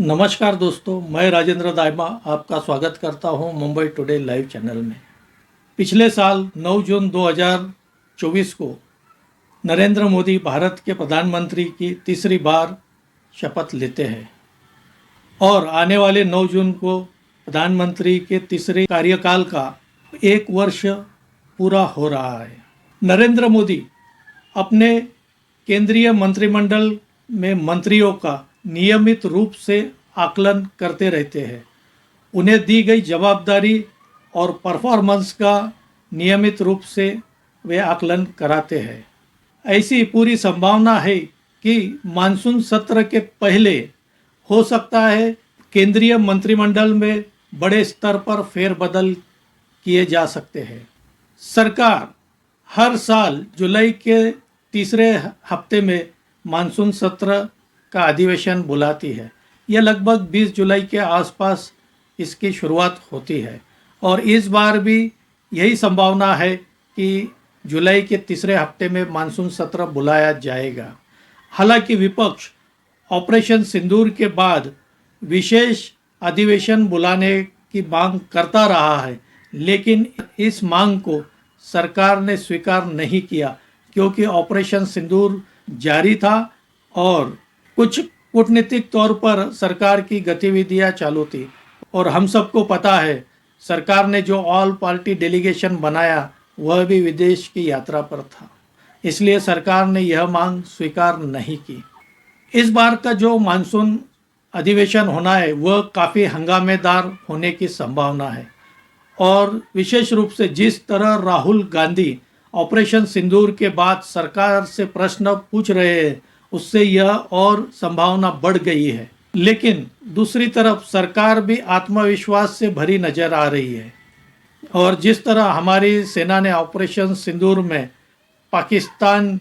नमस्कार दोस्तों, मैं राजेंद्र दाइमा आपका स्वागत करता हूं मुंबई टुडे लाइव चैनल में। पिछले साल 9 जून 2024 को नरेंद्र मोदी भारत के प्रधानमंत्री की तीसरी बार शपथ लेते हैं और आने वाले 9 जून को प्रधानमंत्री के तीसरे कार्यकाल का 1 वर्ष पूरा हो रहा है। नरेंद्र मोदी अपने केंद्रीय मंत्रिमंडल में मंत्रियों का नियमित रूप से आकलन करते रहते हैं। उन्हें दी गई जवाबदारी और परफॉर्मेंस का नियमित रूप से वे आकलन कराते हैं। ऐसी पूरी संभावना है कि मानसून सत्र के पहले हो सकता है केंद्रीय मंत्रिमंडल में बड़े स्तर पर फेरबदल किए जा सकते हैं। सरकार हर साल जुलाई के तीसरे हफ्ते में मानसून सत्र का अधिवेशन बुलाती है। यह लगभग 20 जुलाई के आसपास इसकी शुरुआत होती है और इस बार भी यही संभावना है कि जुलाई के तीसरे हफ्ते में मानसून सत्र बुलाया जाएगा। हालांकि विपक्ष ऑपरेशन सिंदूर के बाद विशेष अधिवेशन बुलाने की मांग करता रहा है, लेकिन इस मांग को सरकार ने स्वीकार नहीं किया क्योंकि ऑपरेशन सिंदूर जारी था और कुछ कूटनीतिक तौर पर सरकार की गतिविधियां चालू थी। और हम सबको पता है सरकार ने जो ऑल पार्टी डेलीगेशन बनाया वह भी विदेश की यात्रा पर था, इसलिए सरकार ने यह मांग स्वीकार नहीं की। इस बार का जो मानसून अधिवेशन होना है वह काफ़ी हंगामेदार होने की संभावना है और विशेष रूप से जिस तरह राहुल गांधी ऑपरेशन सिंदूर के बाद सरकार से प्रश्न पूछ रहे हैं उससे यह और संभावना बढ़ गई है। लेकिन दूसरी तरफ सरकार भी आत्मविश्वास से भरी नजर आ रही है और जिस तरह हमारी सेना ने ऑपरेशन सिंदूर में पाकिस्तान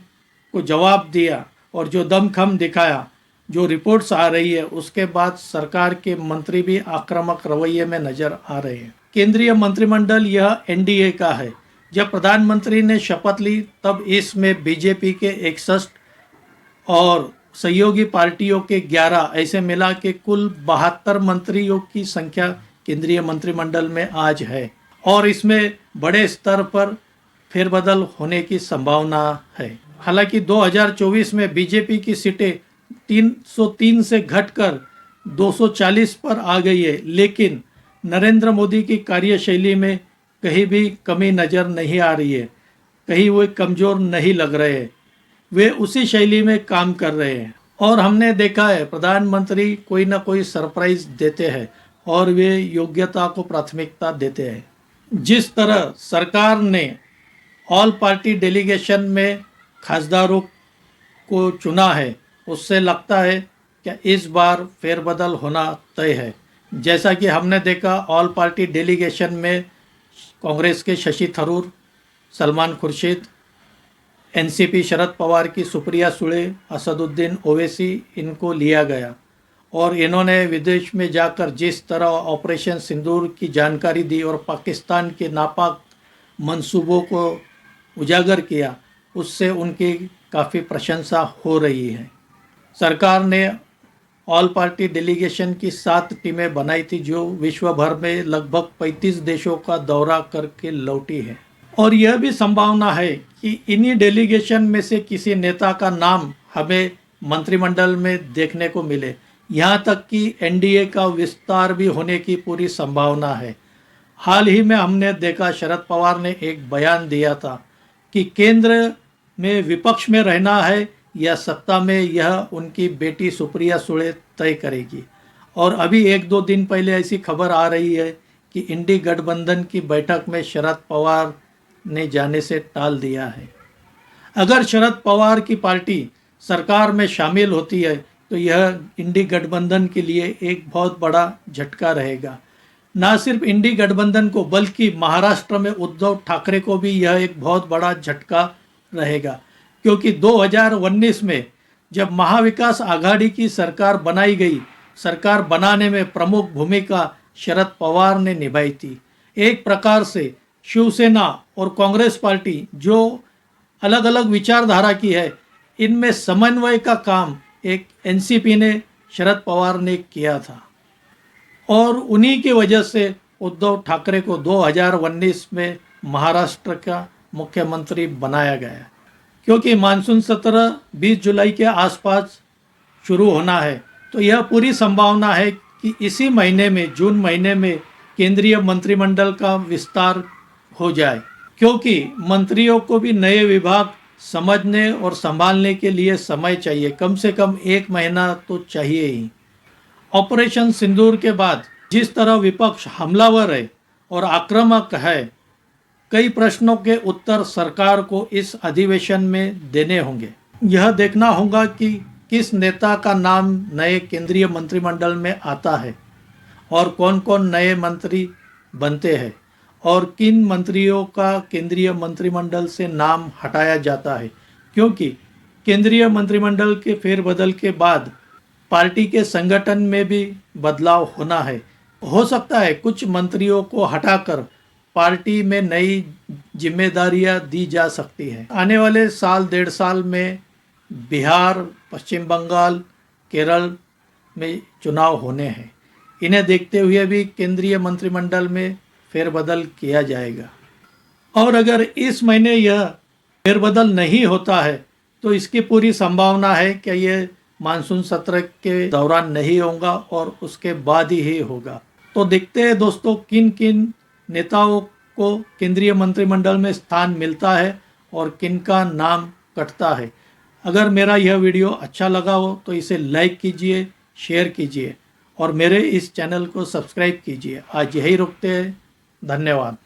को जवाब दिया और जो दमखम दिखाया, जो रिपोर्ट्स आ रही है उसके बाद सरकार के मंत्री भी आक्रामक रवैये में नजर आ रहे हैं। केंद्रीय मंत्रिमंडल यह एनडीए का है। जब प्रधानमंत्री ने शपथ ली तब इसमें बीजेपी के 61 और सहयोगी पार्टियों के 11 ऐसे मिला के कुल 72 मंत्रियों की संख्या केंद्रीय मंत्रिमंडल में आज है और इसमें बड़े स्तर पर फेरबदल होने की संभावना है। हालांकि 2024 में बीजेपी की सीटें 303 से घटकर 240 पर आ गई है, लेकिन नरेंद्र मोदी की कार्यशैली में कहीं भी कमी नज़र नहीं आ रही है, कहीं वो कमज़ोर नहीं लग रहे हैं, वे उसी शैली में काम कर रहे हैं। और हमने देखा है प्रधानमंत्री कोई ना कोई सरप्राइज देते हैं और वे योग्यता को प्राथमिकता देते हैं। जिस तरह सरकार ने ऑल पार्टी डेलीगेशन में खासदारों को चुना है उससे लगता है कि इस बार फेरबदल होना तय है। जैसा कि हमने देखा ऑल पार्टी डेलीगेशन में कांग्रेस के शशि थरूर, सलमान खुर्शीद, एनसीपी शरद पवार की सुप्रिया सुळे, असदुद्दीन ओवैसी इनको लिया गया और इन्होंने विदेश में जाकर जिस तरह ऑपरेशन सिंदूर की जानकारी दी और पाकिस्तान के नापाक मंसूबों को उजागर किया, उससे उनकी काफ़ी प्रशंसा हो रही है। सरकार ने ऑल पार्टी डेलीगेशन की 7 टीमें बनाई थी जो विश्व भर में लगभग 35 देशों का दौरा करके लौटी है और यह भी संभावना है कि इन्हीं डेलीगेशन में से किसी नेता का नाम हमें मंत्रिमंडल में देखने को मिले। यहाँ तक कि एनडीए का विस्तार भी होने की पूरी संभावना है। हाल ही में हमने देखा शरद पवार ने एक बयान दिया था कि केंद्र में विपक्ष में रहना है या सत्ता में, यह उनकी बेटी सुप्रिया सुळे तय करेगी। और अभी 1-2 दिन पहले ऐसी खबर आ रही है कि इंडी गठबंधन की बैठक में शरद पवार ने जाने से टाल दिया है। अगर शरद पवार की पार्टी सरकार में शामिल होती है तो यह इंडी गठबंधन के लिए एक बहुत बड़ा झटका रहेगा। ना सिर्फ इंडी गठबंधन को बल्कि महाराष्ट्र में उद्धव ठाकरे को भी यह एक बहुत बड़ा झटका रहेगा, क्योंकि 2019 में जब महाविकास आघाड़ी की सरकार बनाई गई, सरकार बनाने में प्रमुख भूमिका शरद पवार ने निभाई थी। एक प्रकार से शिवसेना और कांग्रेस पार्टी जो अलग अलग विचारधारा की है, इनमें समन्वय का काम एक एनसीपी ने शरद पवार ने किया था और उन्हीं की वजह से उद्धव ठाकरे को 2019 में महाराष्ट्र का मुख्यमंत्री बनाया गया, क्योंकि मानसून सत्र 20 जुलाई के आसपास शुरू होना है। तो यह पूरी संभावना है कि इसी महीने में, जून महीने में केंद्रीय मंत्रिमंडल का विस्तार हो जाए, क्योंकि मंत्रियों को भी नए विभाग समझने और संभालने के लिए समय चाहिए, कम से कम 1 महीना तो चाहिए ही। ऑपरेशन सिंदूर के बाद जिस तरह विपक्ष हमलावर है और आक्रामक है, कई प्रश्नों के उत्तर सरकार को इस अधिवेशन में देने होंगे। यह देखना होगा कि किस नेता का नाम नए केंद्रीय मंत्रिमंडल में आता है और कौन कौन नए मंत्री बनते हैं और किन मंत्रियों का केंद्रीय मंत्रिमंडल से नाम हटाया जाता है, क्योंकि केंद्रीय मंत्रिमंडल के फेरबदल के बाद पार्टी के संगठन में भी बदलाव होना है। हो सकता है कुछ मंत्रियों को हटाकर पार्टी में नई जिम्मेदारियां दी जा सकती हैं। आने वाले साल 1.5 साल में बिहार, पश्चिम बंगाल, केरल में चुनाव होने हैं। इन्हें देखते हुए भी केंद्रीय मंत्रिमंडल में फेरबदल किया जाएगा। और अगर इस महीने यह फेरबदल नहीं होता है तो इसकी पूरी संभावना है कि यह मानसून सत्र के दौरान नहीं होगा और उसके बाद ही होगा। तो देखते हैं दोस्तों, किन किन नेताओं को केंद्रीय मंत्रिमंडल में स्थान मिलता है और किन का नाम कटता है। अगर मेरा यह वीडियो अच्छा लगा हो तो इसे लाइक कीजिए, शेयर कीजिए और मेरे इस चैनल को सब्सक्राइब कीजिए। आज यही रुकते हैं। धन्यवाद।